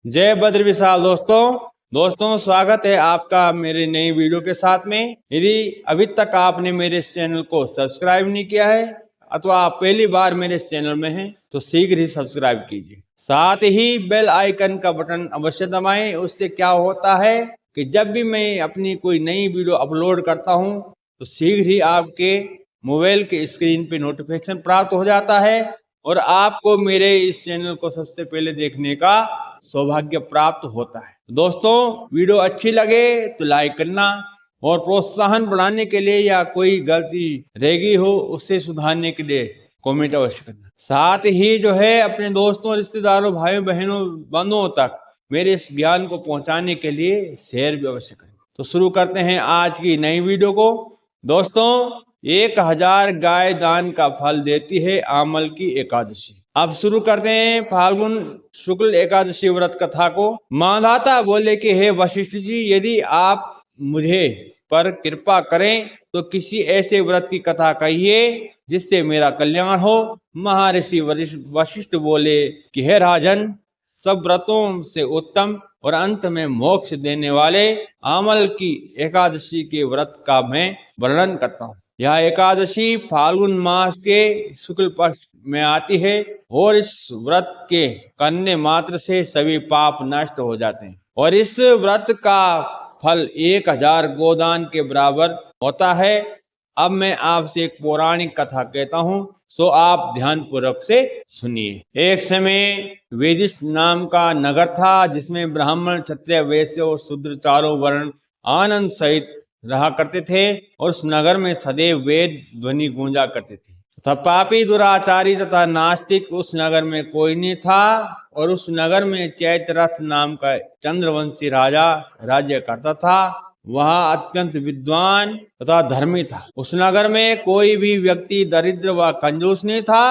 जय बद्र विशाल दोस्तों स्वागत है आपका मेरे नई वीडियो के साथ में। यदि अभी तक आपने मेरे इस चैनल को सब्सक्राइब नहीं किया है अथवा आप पहली बार मेरे इस चैनल में हैं तो शीघ्र ही सब्सक्राइब कीजिए। साथ ही बेल आइकन का बटन अवश्य दबाएं। उससे क्या होता है कि जब भी मैं अपनी कोई नई वीडियो अपलोड करता हूं तो शीघ्र ही आपके मोबाइल के स्क्रीन पे नोटिफिकेशन प्राप्त हो जाता है और आपको मेरे इस चैनल को सबसे पहले देखने का सौभाग्य प्राप्त होता है। दोस्तों, वीडियो अच्छी लगे तो लाइक करना और प्रोत्साहन बढ़ाने के लिए या कोई गलती रह गई हो उसे सुधारने के लिए कमेंट अवश्य करना। साथ ही जो है अपने दोस्तों, रिश्तेदारों, भाइयों बहनों, बंधुओं तक मेरे इस ज्ञान को पहुंचाने के लिए शेयर भी अवश्य करें। तो शुरू करते हैं आज की नई वीडियो को। दोस्तों, 1000 गाय दान का फल देती है आमल की एकादशी। अब शुरू करते हैं फाल्गुन शुक्ल एकादशी व्रत कथा को। मांधाता बोले कि हे वशिष्ठ जी, यदि आप मुझे पर कृपा करें तो किसी ऐसे व्रत की कथा कहिए जिससे मेरा कल्याण हो। महर्षि वशिष्ठ बोले कि हे राजन, सब व्रतों से उत्तम और अंत में मोक्ष देने वाले आमल की एकादशी के व्रत का मैं वर्णन करता हूँ। यह एकादशी फाल्गुन मास के शुक्ल पक्ष में आती है और इस व्रत के करने मात्र से सभी पाप नष्ट हो जाते हैं और इस व्रत का फल 1000 गोदान के बराबर होता है। अब मैं आपसे एक पौराणिक कथा कहता हूँ, सो आप ध्यान पूर्वक से सुनिए। एक समय वेदिश नाम का नगर था जिसमें ब्राह्मण, क्षत्रिय, वैश्य और शूद्र चारों वर्ण आनंद सहित रहा करते थे और उस नगर में सदैव वेद ध्वनि गूंजा करते थे तथा पापी, दुराचारी तथा नास्तिक उस नगर में कोई नहीं था। और उस नगर में चैत्ररथ नाम का चंद्रवंशी राजा राज्य करता था। वह अत्यंत विद्वान तथा धर्मी था। उस नगर में कोई भी व्यक्ति दरिद्र व कंजूस नहीं था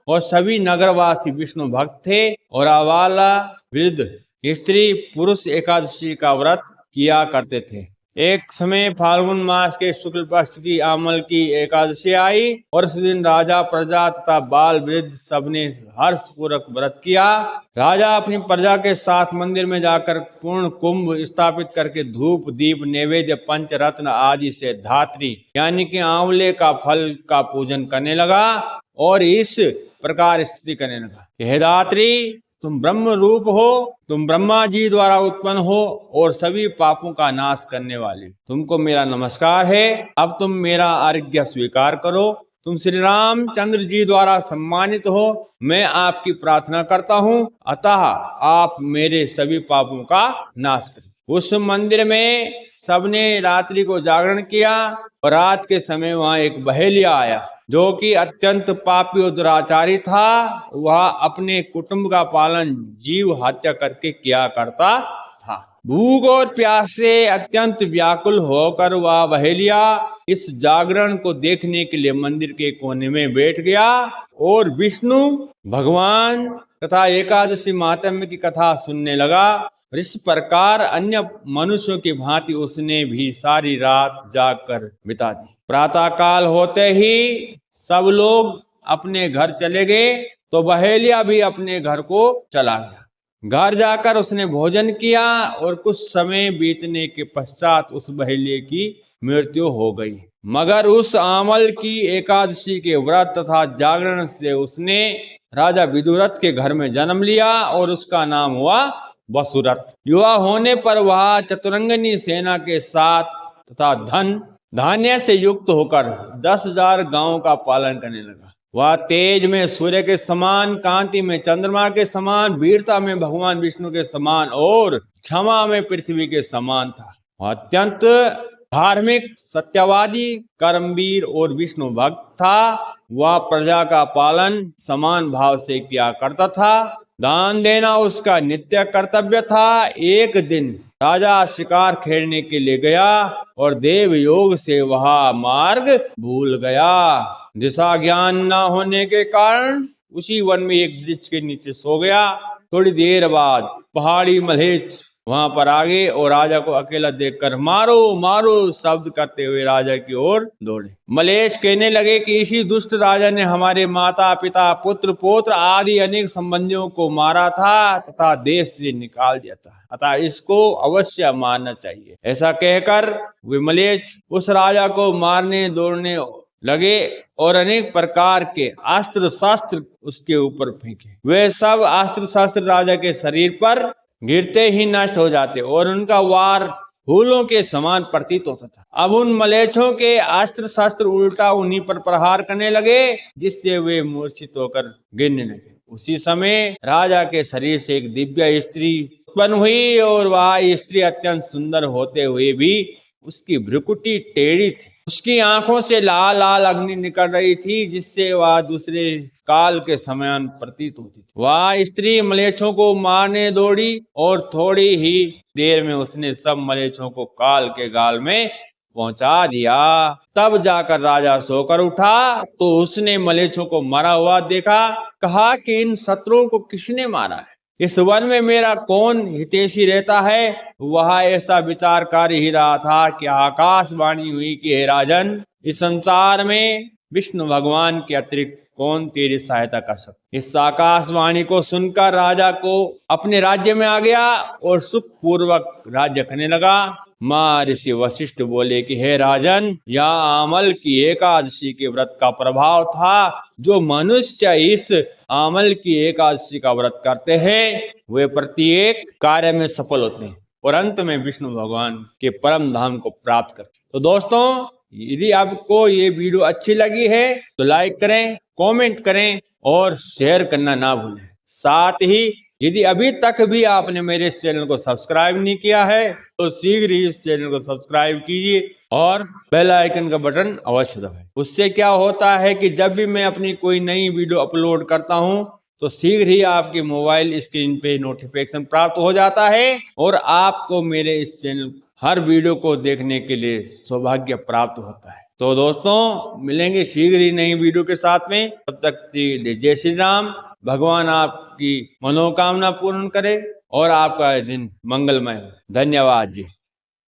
और सभी नगरवासी विष्णु भक्त थे और आवाला, वृद्ध, स्त्री, पुरुष एकादशी का व्रत किया करते थे। एक समय फाल्गुन मास के शुक्ल पक्ष की आमल की एकादशी आई और उस दिन राजा, प्रजा तथा बाल वृद्ध सबने हर्ष पूर्वक व्रत किया। राजा अपनी प्रजा के साथ मंदिर में जाकर पूर्ण कुंभ स्थापित करके धूप, दीप, नैवेद्य, पंचरत्न आदि से धात्री यानी कि आंवले का फल का पूजन करने लगा और इस प्रकार स्तुति करने लगा, हे धात्री, तुम ब्रह्म रूप हो, तुम ब्रह्मा जी द्वारा उत्पन्न हो और सभी पापों का नाश करने वाले। तुमको मेरा नमस्कार है। अब तुम मेरा आज्ञा स्वीकार करो। तुम श्री रामचंद्र जी द्वारा सम्मानित हो। मैं आपकी प्रार्थना करता हूँ, अतः आप मेरे सभी पापों का नाश करें। उस मंदिर में सबने रात्रि को जागरण किया और रात के समय वहां एक बहेलिया आया जो कि अत्यंत पापी और दुराचारी था। वह अपने कुटुंब का पालन जीव हत्या करके किया करता था। भूख और प्यास से अत्यंत व्याकुल होकर वह बहेलिया इस जागरण को देखने के लिए मंदिर के कोने में बैठ गया और विष्णु भगवान तथा एकादशी महात्म्य की कथा सुनने लगा। इस प्रकार अन्य मनुष्यों की भांति उसने भी सारी रात जागकर बिता दी। प्रातः काल होते ही सब लोग अपने घर चले गए तो बहेलिया भी अपने घर को चला गया। घर जाकर उसने भोजन किया और कुछ समय बीतने के पश्चात उस बहेलिये की मृत्यु हो गई। मगर उस आमल की एकादशी के व्रत तथा जागरण से उसने राजा विदुरथ के घर में जन्म लिया और उसका नाम हुआ वसुरथ। युवा होने पर वह चतुरंगनी सेना के साथ तथा धन धान्य से युक्त होकर 10,000 गांवों का पालन करने लगा। वह तेज में सूर्य के समान, कांति में चंद्रमा के समान, वीरता में भगवान विष्णु के समान और क्षमा में पृथ्वी के समान था। वह अत्यंत धार्मिक, सत्यवादी, कर्मवीर और विष्णु भक्त था। वह प्रजा का पालन समान भाव से किया करता था। दान देना उसका नित्य कर्तव्य था। एक दिन राजा शिकार खेलने के लिए गया और देव योग से वह मार्ग भूल गया। दिशा ज्ञान न होने के कारण उसी वन में एक वृक्ष के नीचे सो गया। थोड़ी देर बाद पहाड़ी मलेच्छ वहां पर आ गए और राजा को अकेला देखकर मारो मारो शब्द करते हुए राजा की ओर दौड़े। मलेच्छ कहने लगे कि इसी दुष्ट राजा ने हमारे माता पिता पुत्र पौत्र आदि अनेक संबंधियों को मारा था तथा देश से निकाल दिया था, अतः इसको अवश्य मारना चाहिए। ऐसा कहकर वे मलेच्छ उस राजा को मारने दौड़ने लगे और अनेक प्रकार के अस्त्र शस्त्र उसके ऊपर फेंके। वे सब अस्त्र शस्त्र राजा के शरीर पर गिरते ही नष्ट हो जाते और उनका वार फूलों के समान प्रतीत होता था। अब उन मलेच्छों के अस्त्र शस्त्र उल्टा उन्हीं पर प्रहार करने लगे, जिससे वे मूर्छित होकर गिरने लगे। उसी समय राजा के शरीर से एक दिव्य स्त्री उत्पन्न हुई और वह स्त्री अत्यंत सुंदर होते हुए भी उसकी भ्रुकुटी टेढ़ी थी। उसकी आंखों से लाल लाल अग्नि निकल रही थी, जिससे वह दूसरे काल के समान प्रतीत होती थी। वह स्त्री मलेच्छों को मारने दौड़ी और थोड़ी ही देर में उसने सब मलेच्छों को काल के गाल में पहुंचा दिया। तब जाकर राजा सोकर उठा तो उसने मलेच्छों को मरा हुआ देखा। कहा कि इन शत्रुओं को किसने मारा है? इस वन में मेरा कौन हितैषी रहता है? वह ऐसा विचार कर ही रहा था कि आकाशवाणी हुई कि हे राजन, इस संसार में विष्णु भगवान के अतिरिक्त कौन तेरी सहायता कर सकता? इस आकाशवाणी को सुनकर राजा को अपने राज्य में आ गया और सुख पूर्वक राज्य करने लगा। मां ऋषि वशिष्ठ बोले कि हे राजन, यह आमल की एकादशी के व्रत का प्रभाव था। जो मनुष्य इस आमल की एकादशी का व्रत करते हैं वे प्रत्येक कार्य में सफल होते हैं और अंत में विष्णु भगवान के परम धाम को प्राप्त करते हैं। तो दोस्तों, यदि आपको ये वीडियो अच्छी लगी है तो लाइक करें, कमेंट करें और शेयर करना ना भूलें। साथ ही यदि अभी तक भी आपने मेरे इस चैनल को सब्सक्राइब नहीं किया है तो शीघ्र ही इस चैनल को सब्सक्राइब कीजिए और बेल आइकन का बटन अवश्य दबाएं। उससे क्या होता है कि जब भी मैं अपनी कोई नई वीडियो अपलोड करता हूं तो शीघ्र ही आपके मोबाइल स्क्रीन पे नोटिफिकेशन प्राप्त हो जाता है और आपको मेरे इस चैनल हर वीडियो को देखने के लिए सौभाग्य प्राप्त होता है। तो दोस्तों, मिलेंगे शीघ्र ही नई वीडियो के साथ में। तब तक जय श्री राम। भगवान आपकी मनोकामना पूर्ण करे और आपका दिन मंगलमय हो। धन्यवाद जी।